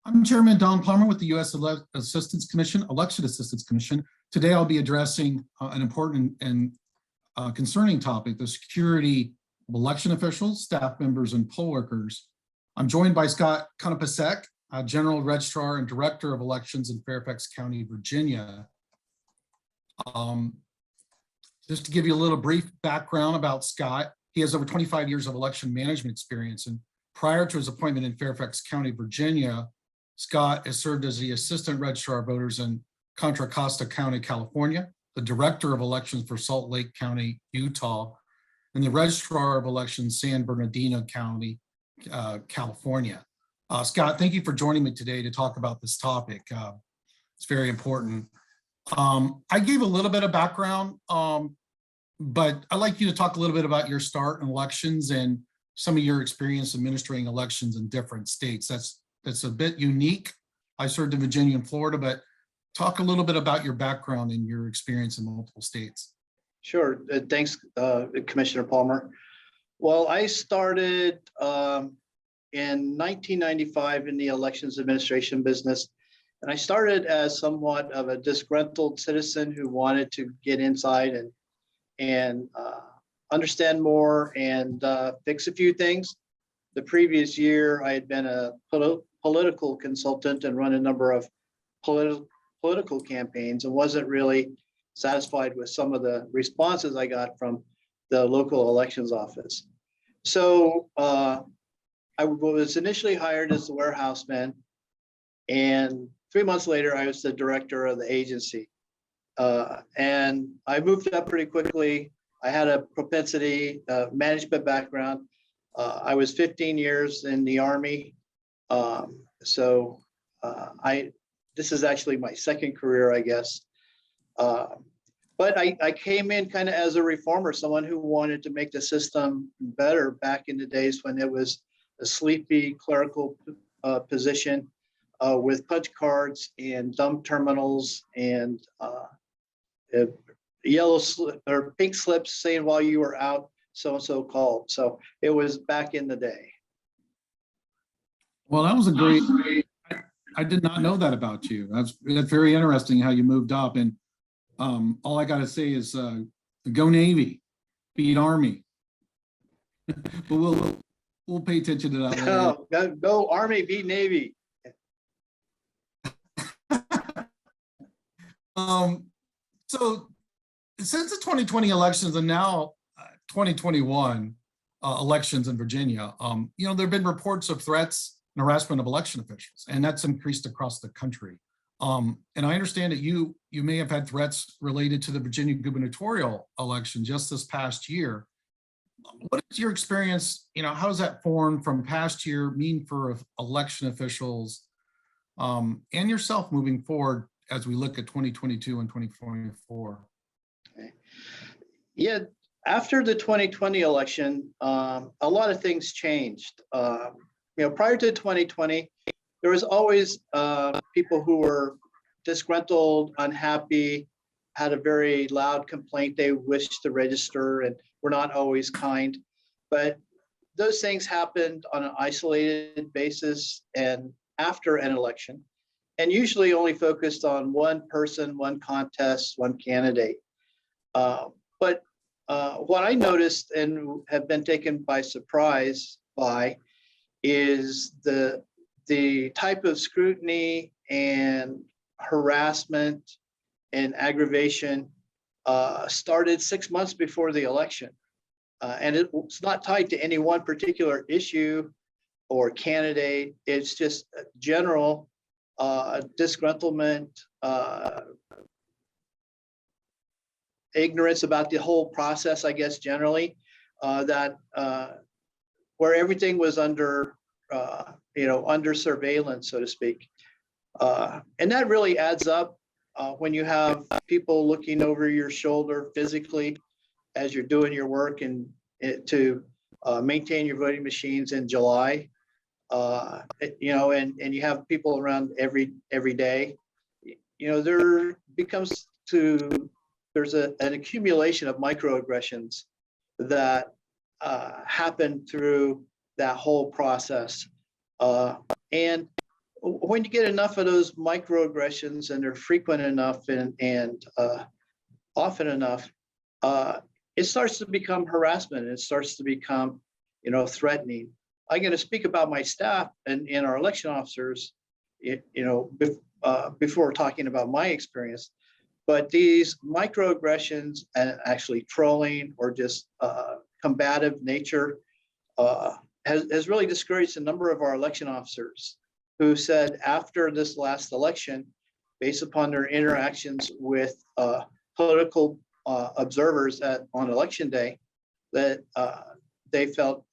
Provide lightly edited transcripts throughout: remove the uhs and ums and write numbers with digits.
I'm Chairman Don Plummer with the U.S. Assistance Commission, Election Assistance Commission. Today I'll be addressing an important and concerning topic, the security of election officials, staff members, and poll workers. I'm joined by Scott Konopasek, General Registrar and Director of Elections in Fairfax County, Virginia. Just to give you a little brief background about Scott, he has over 25 years of election management experience, and prior to his appointment in Fairfax County, Virginia, Scott has served as the Assistant Registrar of Voters in Contra Costa County, California, the Director of Elections for Salt Lake County, Utah, and the Registrar of Elections, San Bernardino County, California. Scott, thank you for joining me today to talk about this topic. It's very important. I gave a little bit of background, but I'd like you to talk a little bit about your start in elections and some of your experience administering elections in different states. That's a bit unique. I served in Virginia and Florida, but talk a little bit about your background and your experience in multiple states. Sure. Thanks, Commissioner Palmer. Well, I started in 1995 in the elections administration business, and I started as somewhat of a disgruntled citizen who wanted to get inside and understand more and fix a few things. The previous year, I had been a political consultant and run a number of political campaigns and wasn't really satisfied with some of the responses I got from the local elections office. So I was initially hired as the warehouseman, and 3 months later, I was the director of the agency. And I moved up pretty quickly. I had a propensity, management background. I was 15 years in the Army. This is actually my second career, I guess. But I came in kind of as a reformer, someone who wanted to make the system better back in the days when it was a sleepy clerical position with punch cards and dumb terminals and yellow or pink slips saying while you were out, so-and-so called. So it was back in the day. Well, that was a great, I did not know that about you. That's very interesting how you moved up. And all I got to say is go Navy, beat Army. But we'll pay attention to that later. Go Army, beat Navy. So since the 2020 elections and now 2021 elections in Virginia, there have been reports of threats and harassment of election officials, and that's increased across the country. And I understand that you may have had threats related to the Virginia gubernatorial election just this past year. What is your experience? How does that form from past year mean for election officials and yourself moving forward as we look at 2022 and 2024? Okay. Yeah, after the 2020 election, a lot of things changed. Prior to 2020, there was always people who were disgruntled, unhappy, had a very loud complaint they wished to register and were not always kind. But those things happened on an isolated basis and after an election, and usually only focused on one person, one contest, one candidate. But what I noticed and have been taken by surprise by is the type of scrutiny and harassment and aggravation started 6 months before the election. And it's not tied to any one particular issue or candidate. It's just general disgruntlement, ignorance about the whole process, I guess, generally, where everything was under surveillance, so to speak. And that really adds up when you have people looking over your shoulder physically as you're doing your work and to maintain your voting machines in July. And you have people around every day. There's an accumulation of microaggressions that happen through that whole process. And when you get enough of those microaggressions and they're frequent enough and often enough, it starts to become harassment. It starts to become, threatening. I'm going to speak about my staff and our election officers, before talking about my experience. But these microaggressions and actually trolling or just combative nature has really discouraged a number of our election officers who said after this last election, based upon their interactions with political observers on election day, that they felt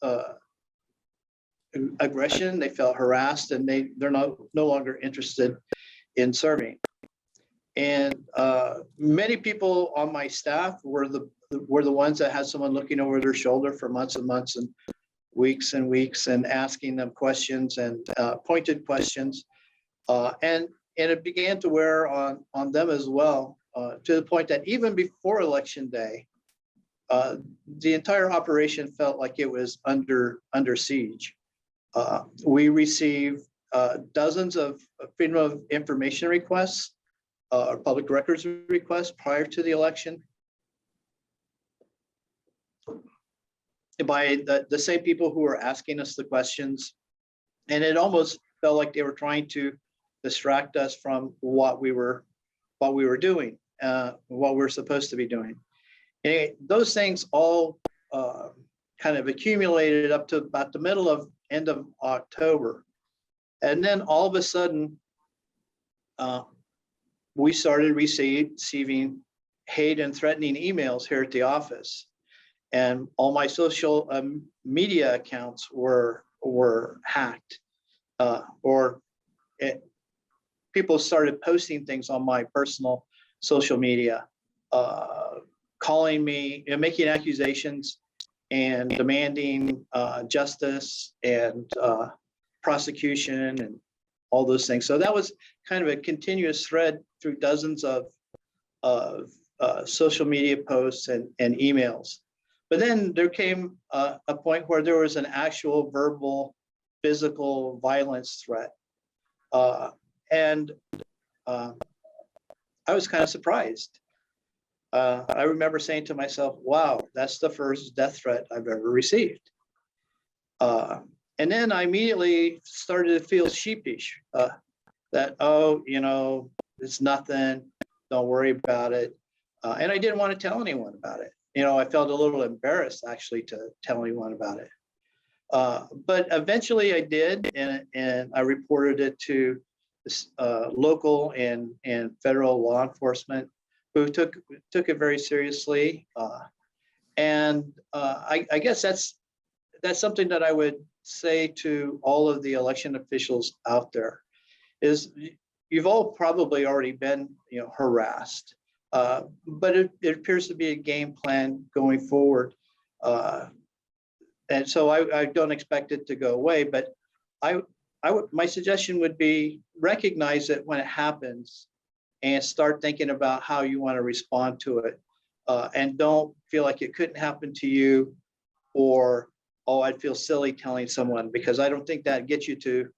aggression, they felt harassed, and they're no longer interested in serving. And many people on my staff were the ones that had someone looking over their shoulder for months and months and weeks and asking them questions and pointed questions. And it began to wear on them as well, to the point that even before election day, the entire operation felt like it was under siege. We received dozens of freedom of information requests or public records requests prior to the election by the same people who were asking us the questions. And it almost felt like they were trying to distract us from what we were doing, what we're supposed to be doing. And those things all kind of accumulated up to about the end of October. And then all of a sudden, we started receiving hate and threatening emails here at the office. And all my social media accounts were hacked, people started posting things on my personal social media, calling me and making accusations and demanding justice and prosecution and all those things. So that was kind of a continuous thread through dozens of social media posts and emails. But then there came a point where there was an actual verbal, physical violence threat. And I was kind of surprised. I remember saying to myself, wow, that's the first death threat I've ever received. And then I immediately started to feel sheepish that, it's nothing, don't worry about it. And I didn't want to tell anyone about it. I felt a little embarrassed actually to tell anyone about it. But eventually I did, and I reported it to local and federal law enforcement, who took it very seriously. I guess that's something that I would say to all of the election officials out there is you've all probably already been harassed, but it appears to be a game plan going forward. And so I don't expect it to go away, but my suggestion would be recognize it when it happens and start thinking about how you want to respond to it. And don't feel like it couldn't happen to you, or, oh, I'd feel silly telling someone, because I don't think that gets you to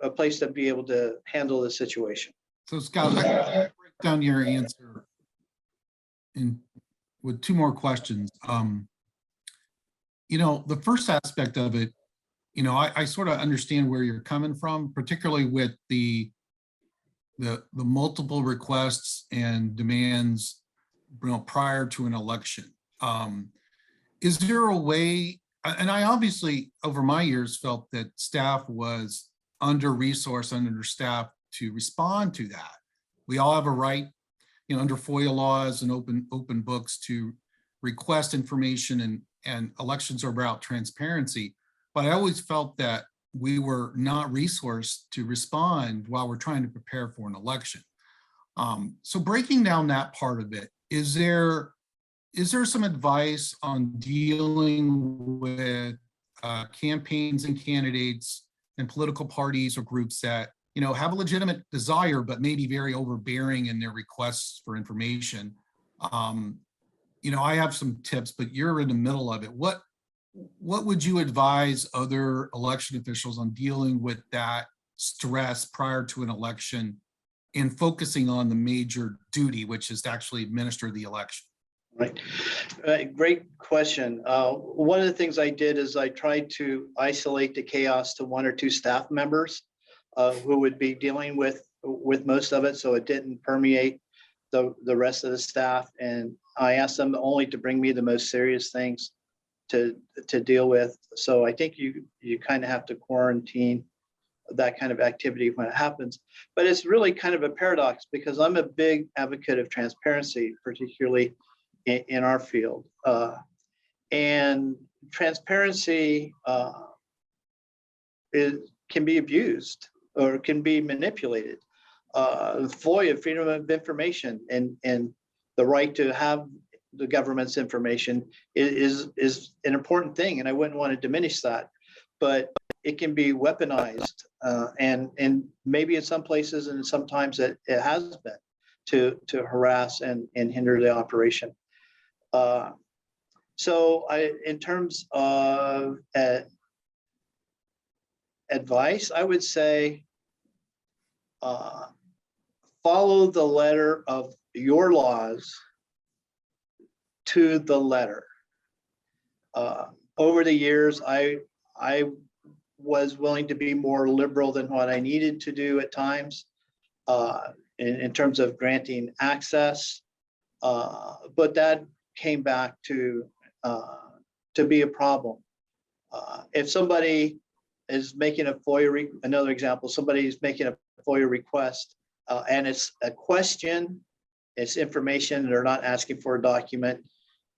a place to be able to handle the situation. So Scott, break down your answer with two more questions. The first aspect of it, I sort of understand where you're coming from, particularly with the multiple requests and demands, prior to an election. Is there a way, and I obviously over my years felt that staff was under-resourced, understaffed to respond to that. We all have a right, under FOIA laws and open books to request information, and elections are about transparency. But I always felt that we were not resourced to respond while we're trying to prepare for an election. So breaking down that part of it, is there some advice on dealing with campaigns and candidates and political parties or groups that have a legitimate desire but maybe very overbearing in their requests for information? I have some tips, but you're in the middle of it. What what would you advise other election officials on dealing with that stress prior to an election and focusing on the major duty, which is to actually administer the election? Right. Great question. One of the things I did is I tried to isolate the chaos to one or two staff members who would be dealing with most of it, so it didn't permeate the rest of the staff. And I asked them only to bring me the most serious things to deal with. So I think you kind of have to quarantine that kind of activity when it happens. But it's really kind of a paradox because I'm a big advocate of transparency, particularly in our field. And transparency can be abused or can be manipulated. FOIA, freedom of information, and the right to have the government's information is an important thing, and I wouldn't want to diminish that, but it can be weaponized, and maybe in some places and sometimes it has been to harass and hinder the operation. So in terms of advice, I would say follow the letter of your laws to the letter. Over the years, I was willing to be more liberal than what I needed to do at times in terms of granting access, but that came back to be a problem. If somebody is making a FOIA, another example, somebody is making a FOIA request and it's a question, it's information, they're not asking for a document.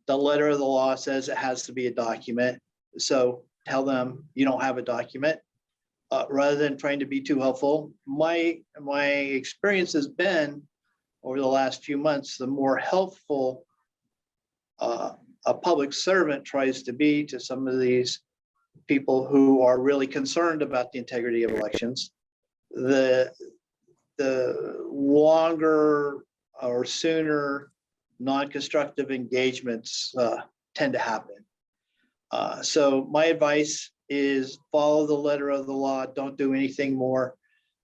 The letter of the law says it has to be a document. So tell them you don't have a document rather than trying to be too helpful. My experience has been over the last few months, the more helpful a public servant tries to be to some of these people who are really concerned about the integrity of elections, the longer or sooner non-constructive engagements tend to happen. So my advice is follow the letter of the law, don't do anything more,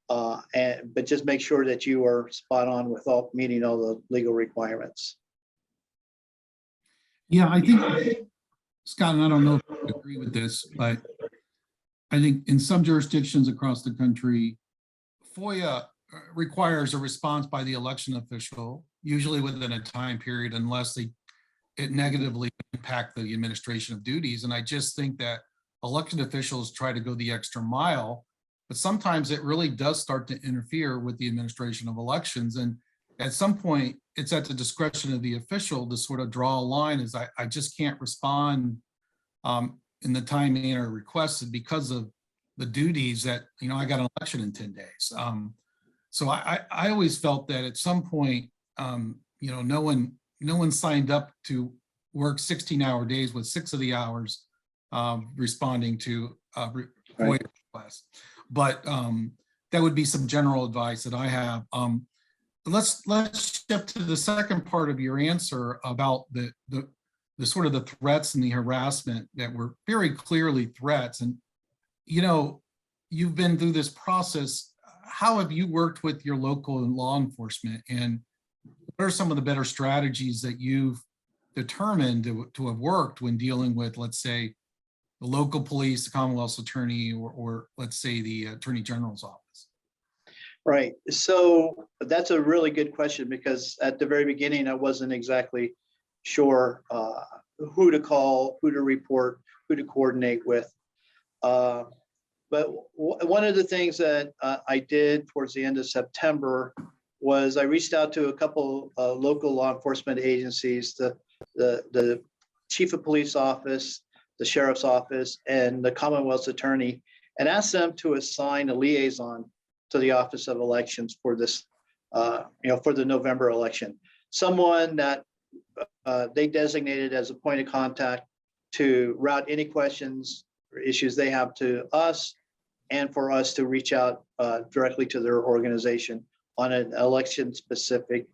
but just make sure that you are spot on with meeting all the legal requirements. Yeah, I think, Scott, and I don't know if you agree with this, but I think in some jurisdictions across the country, FOIA requires a response by the election official, usually within a time period, unless it negatively impact the administration of duties. And I just think that elected officials try to go the extra mile, but sometimes it really does start to interfere with the administration of elections. And at some point, it's at the discretion of the official to sort of draw a line as I just can't respond in the time manner requested because of the duties that, I got an election in 10 days. So I always felt that at some point, no one signed up to work 16-hour days with 6 of the hours responding to FOIA requests. But that would be some general advice that I have. Let's shift to the second part of your answer about the sort of the threats and the harassment that were very clearly threats. And you've been through this process. How have you worked with your local law enforcement, and what are some of the better strategies that you've determined to have worked when dealing with, let's say, the local police, the Commonwealth's attorney, or let's say the Attorney General's office? Right. So that's a really good question, because at the very beginning, I wasn't exactly sure who to call, who to report, who to coordinate with. But one of the things that I did towards the end of September was I reached out to a couple local law enforcement agencies, the Chief of Police Office, the Sheriff's Office, and the Commonwealth's Attorney, and asked them to assign a liaison to the Office of Elections for this, for the November election. Someone that they designated as a point of contact to route any questions or issues they have to us, and for us to reach out directly to their organization on an election-specific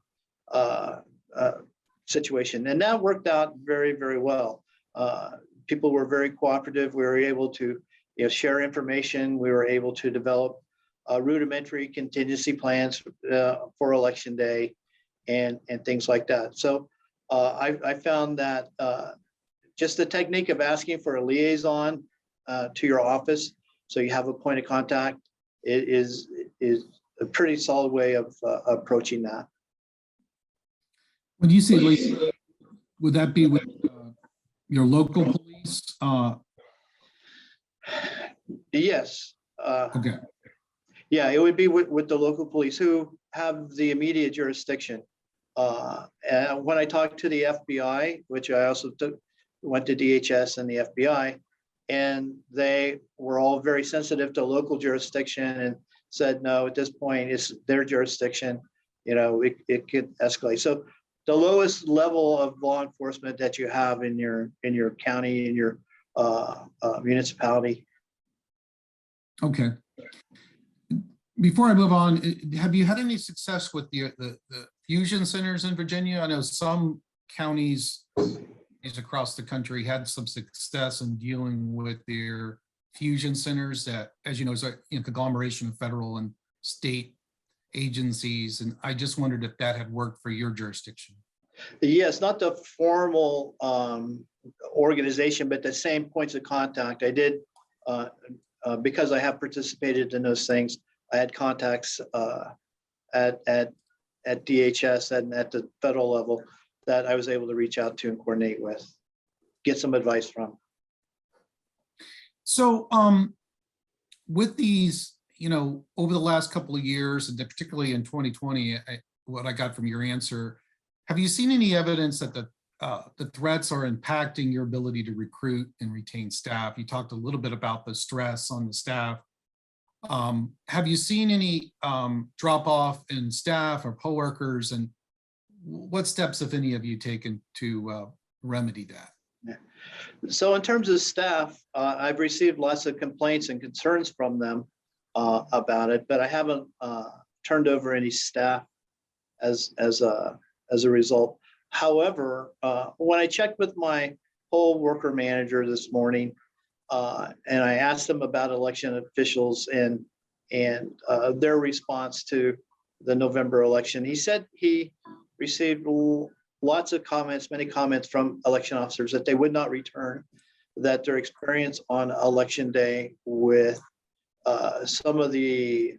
situation. And that worked out very, very well. people were very cooperative. We were able to, share information. We were able to develop rudimentary contingency plans for election day and things like that. So I found that just the technique of asking for a liaison to your office, so you have a point of contact, is a pretty solid way of approaching that. When you say liaison, would that be with your local police? Yes. Okay. Yeah, it would be with the local police who have the immediate jurisdiction. And when I talked to the FBI, which I also went to DHS and the FBI, and they were all very sensitive to local jurisdiction and said, no, at this point, it's their jurisdiction. It could escalate. So the lowest level of law enforcement that you have in your county, in your municipality. Okay. Before I move on, have you had any success with the fusion centers in Virginia? I know some counties across the country had some success in dealing with their fusion centers that, as you know, is a conglomeration of federal and state agencies. And I just wondered if that had worked for your jurisdiction. Yes, not the formal organization, but the same points of contact. I did, because I have participated in those things, I had contacts at DHS and at the federal level that I was able to reach out to and coordinate with, get some advice from. So with these, over the last couple of years, and particularly in 2020, what I got from your answer, have you seen any evidence that the threats are impacting your ability to recruit and retain staff? You talked a little bit about the stress on the staff. Have you seen any drop off in staff or poll workers, and what steps, if any, have you taken to remedy that? Yeah. So in terms of staff, I've received lots of complaints and concerns from them about it, but I haven't turned over any staff as a result. However, when I checked with my poll worker manager this morning, and I asked them about election officials and their response to the November election, he said he received lots of comments, many comments from election officers that they would not return, that their experience on election day with some of the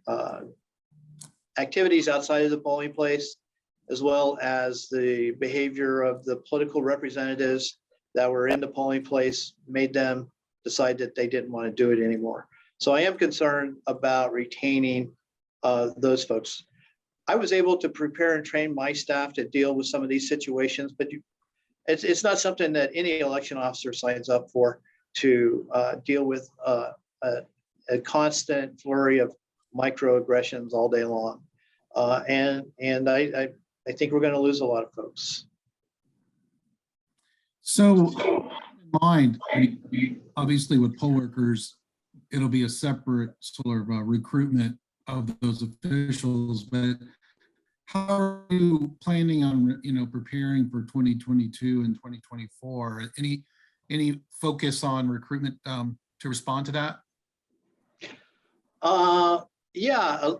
activities outside of the polling place, as well as the behavior of the political representatives that were in the polling place, made them decide that they didn't want to do it anymore. So I am concerned about retaining those folks. I was able to prepare and train my staff to deal with some of these situations, but it's not something that any election officer signs up for, to deal with a constant flurry of microaggressions all day long. And I think we're going to lose a lot of folks. So in mind, obviously with poll workers, it'll be a separate sort of recruitment of those officials, but how are you planning on, preparing for 2022 and 2024? Any focus on recruitment to respond to that? Yeah,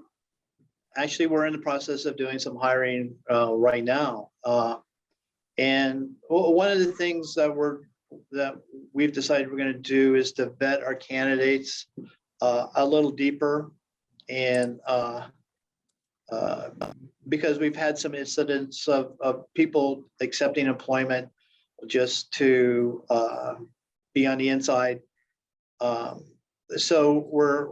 actually, we're in the process of doing some hiring right now. And one of the things that we've decided we're going to do is to vet our candidates a little deeper, and because we've had some incidents of people accepting employment just to be on the inside. So we're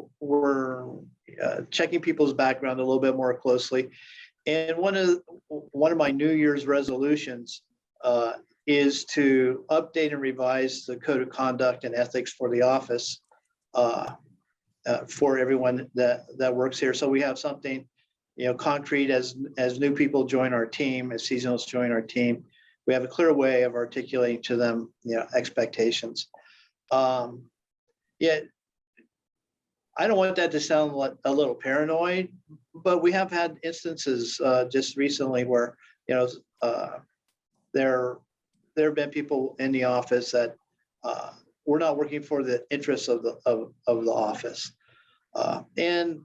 checking people's background a little bit more closely. And one of my New Year's resolutions is to update and revise the code of conduct and ethics for the office for everyone that works here. So we have something, concrete as new people join our team, as seasonals join our team. We have a clear way of articulating to them, expectations. Yeah, I don't want that to sound like a little paranoid, but we have had instances just recently where, there have been people in the office that we're not working for the interests of the office. And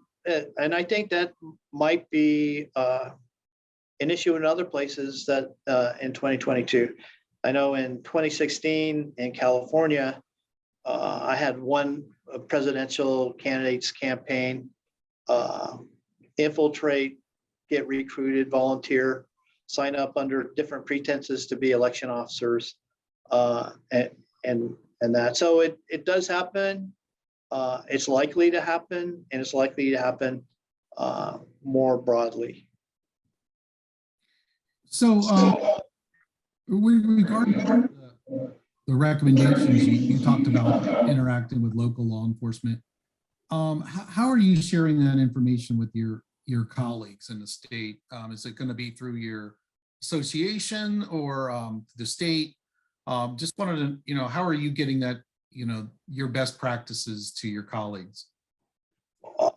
I think that might be an issue in other places that in 2022. I know in 2016 in California, I had one presidential candidate's campaign infiltrate, get recruited, volunteer, sign up under different pretenses to be election officers, and that. So it does happen. It's likely to happen, and it's likely to happen more broadly. So, with regard to the recommendations, you talked about interacting with local law enforcement. How are you sharing that information with your colleagues in the state? Is it going to be through your association or the state? Just wanted to, how are you getting that, your best practices to your colleagues?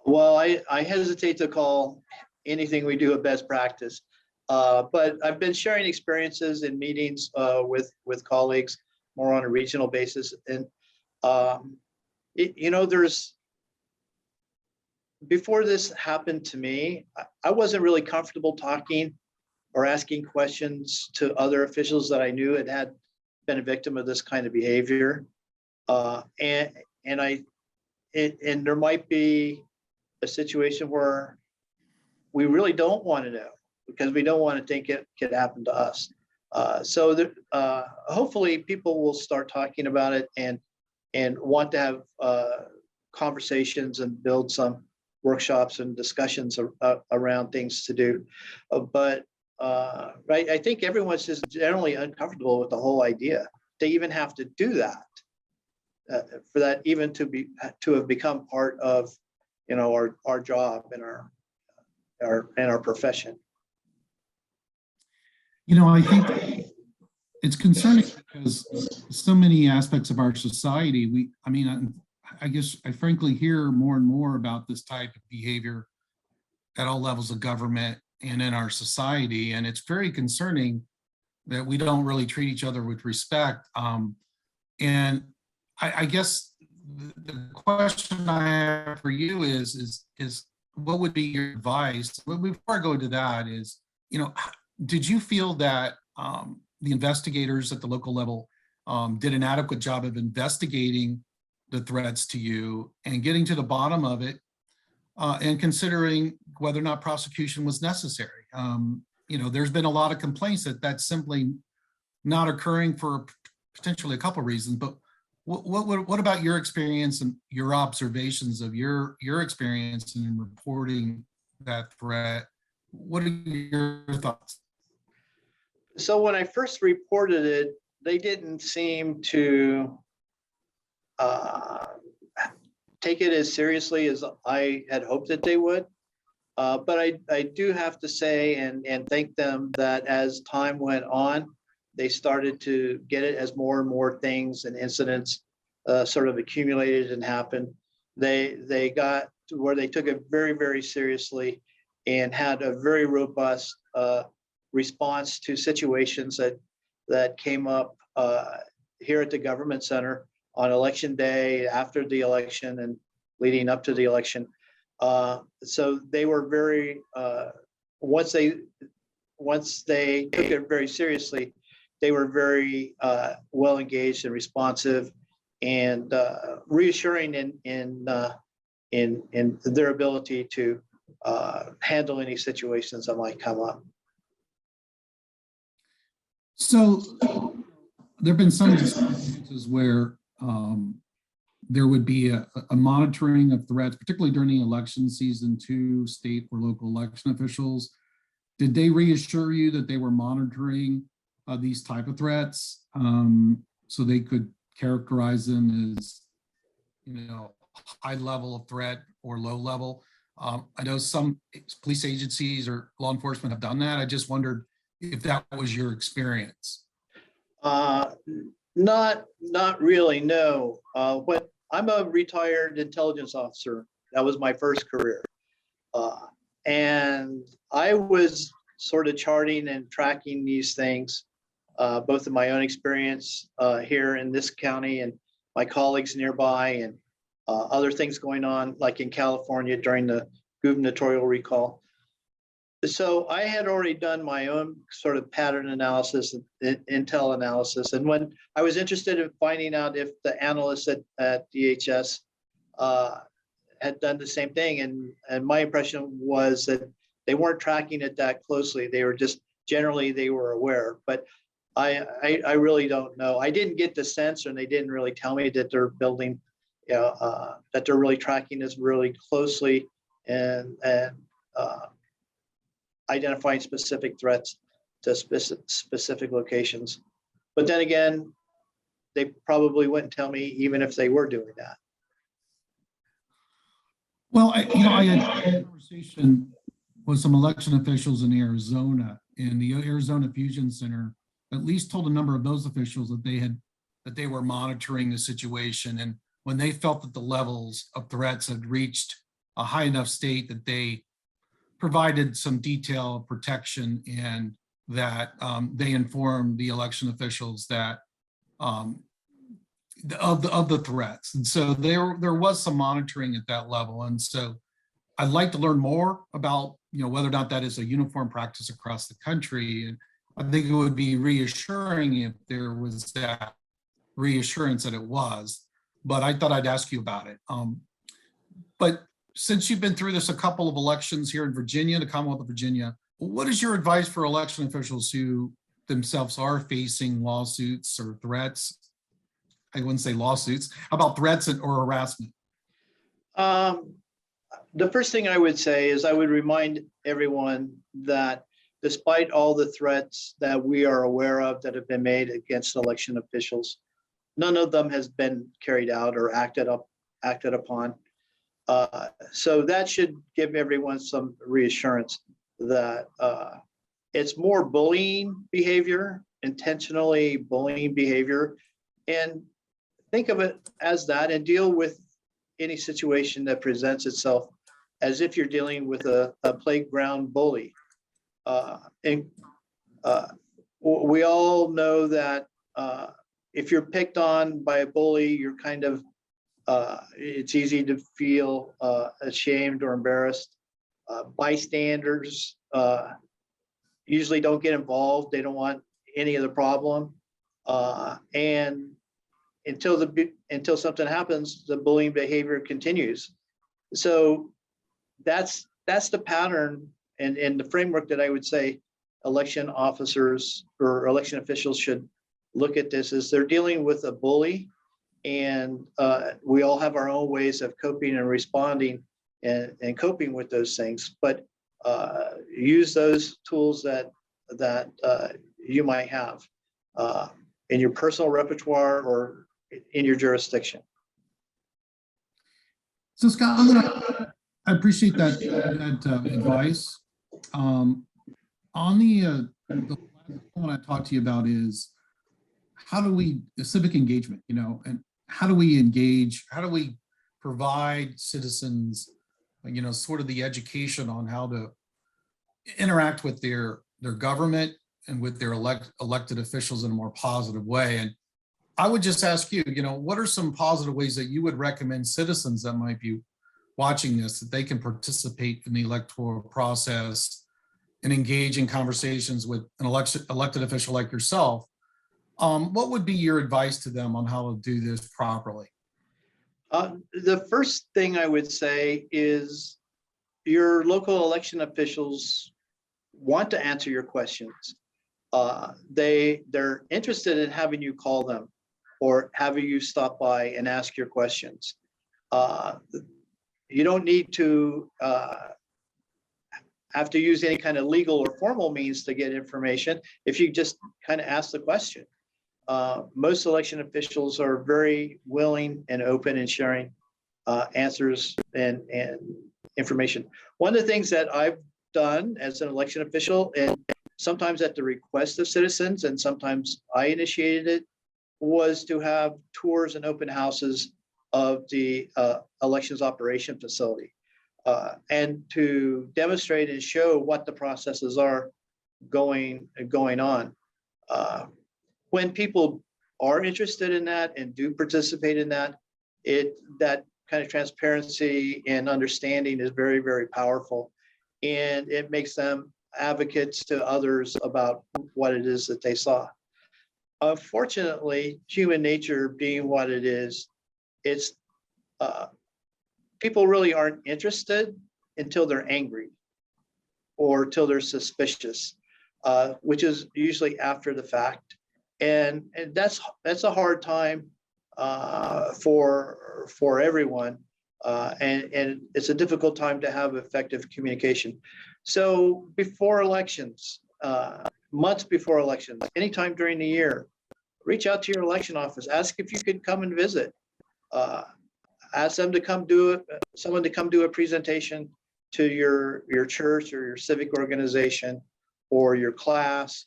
Well, I hesitate to call anything we do a best practice, but I've been sharing experiences in meetings with colleagues more on a regional basis. And, there's, before this happened to me, I wasn't really comfortable talking or asking questions to other officials that I knew had been a victim of this kind of behavior. And there might be a situation where we really don't want to know because we don't want to think it could happen to us. So hopefully people will start talking about it and want to have conversations and build some workshops and discussions around things to do. But right, I think everyone's just generally uncomfortable with the whole idea. They even have to do that for that even to have become part of our job and our profession. I think it's concerning because so many aspects of our society, I guess I frankly hear more and more about this type of behavior at all levels of government and in our society. And it's very concerning that we don't really treat each other with respect. And I guess the question I have for you is what would be your advice? But before I go to that is, did you feel that the investigators at the local level did an adequate job of investigating the threats to you and getting to the bottom of it and considering whether or not prosecution was necessary? There's been a lot of complaints that that's simply not occurring for potentially a couple of reasons, but what about your experience and your observations of your experience in reporting that threat? What are your thoughts? So when I first reported it, they didn't seem to take it as seriously as I had hoped that they would. But I do have to say and thank them that as time went on, they started to get it as more and more things and incidents sort of accumulated and happened. They got to where they took it very, very seriously and had a very robust response to situations that came up here at the government center on election day, after the election, and leading up to the election. So they were very once they took it very seriously, they were very well engaged and responsive and reassuring in their ability to handle any situations that might come up. So there have been some instances where there would be a monitoring of threats, particularly during the election season to state or local election officials. Did they reassure you that they were monitoring these type of threats so they could characterize them as, high level of threat or low level? I know some police agencies or law enforcement have done that. I just wondered if that was your experience. Not really, no. But I'm a retired intelligence officer. That was my first career. And I was sort of charting and tracking these things, both in my own experience here in this county my colleagues nearby and other things going on, like in California during the gubernatorial recall. So I had already done my own sort of pattern analysis, intel analysis. And when I was interested in finding out if the analysts at DHS had done the same thing, and my impression was that they weren't tracking it that closely. They were just generally they were aware, but I really don't know. I didn't get the sense, and they didn't really tell me that they're building, that they're really tracking this really closely and identifying specific threats to specific locations. But then again, they probably wouldn't tell me even if they were doing that. Well, I had a conversation with some election officials in Arizona, and the Arizona Fusion Center at least told a number of those officials that they were monitoring the situation, and when they felt that the levels of threats had reached a high enough state that they provided some detail of protection, and that they informed the election officials that of the threats. And so there was some monitoring at that level. And so I'd like to learn more about whether or not that is a uniform practice across the country. And I think it would be reassuring if there was that reassurance that it was, but I thought I'd ask you about it. But since you've been through this a couple of elections here in Virginia, the Commonwealth of Virginia, what is your advice for election officials who themselves are facing lawsuits or threats? I wouldn't say lawsuits, about threats or harassment. The first thing I would say is I would remind everyone that despite all the threats that we are aware of that have been made against election officials, none of them has been carried out or acted upon. So that should give everyone some reassurance that it's more bullying behavior, intentionally bullying behavior, and think of it as that and deal with any situation that presents itself as if you're dealing with a playground bully. We all know that if you're picked on by a bully, you're kind of, it's easy to feel ashamed or embarrassed. Bystanders usually don't get involved. They don't want any of the problem. And until something happens, the bullying behavior continues. So that's the pattern and the framework that I would say election officers or election officials should look at this is they're dealing with a bully, and we all have our own ways of coping and responding and coping with those things, but use those tools that you might have in your personal repertoire or in your jurisdiction. So Scott, I appreciate that advice. On the one I talked to you about is civic engagement, and how do we engage? How do we provide citizens, sort of the education on how to interact with their government and with their elected officials in a more positive way? And I would just ask you, what are some positive ways that you would recommend citizens that might be watching this, that they can participate in the electoral process and engage in conversations with an elected official like yourself? What would be your advice to them on how to do this properly? The first thing I would say is your local election officials want to answer your questions. They're interested in having you call them or having you stop by and ask your questions. You don't need to have to use any kind of legal or formal means to get information if you just kind of ask the question. Most election officials are very willing and open in sharing answers and information. One of the things that I've done as an election official, and sometimes at the request of citizens, and sometimes I initiated it, was to have tours and open houses of the elections operation facility and to demonstrate and show what the processes are going on. When people are interested in that and do participate in that, that kind of transparency and understanding is very, very powerful. And it makes them advocates to others about what it is that they saw. Unfortunately, human nature being what it is, it's people really aren't interested until they're angry or till they're suspicious, which is usually after the fact. And that's a hard time for everyone. And it's a difficult time to have effective communication. So before elections, months before elections, anytime during the year, reach out to your election office, ask if you could come and visit. Ask them to come someone to come do a presentation to your church or your civic organization or your class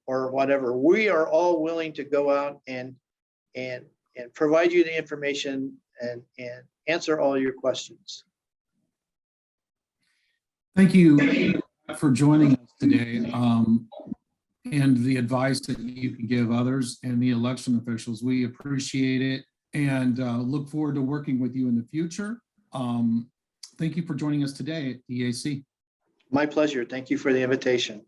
or whatever. We are all willing to go out and provide you the information and answer all your questions. Thank you for joining us today, and the advice that you can give others and the election officials. We appreciate it and look forward to working with you in the future. Thank you for joining us today at EAC. My pleasure. Thank you for the invitation.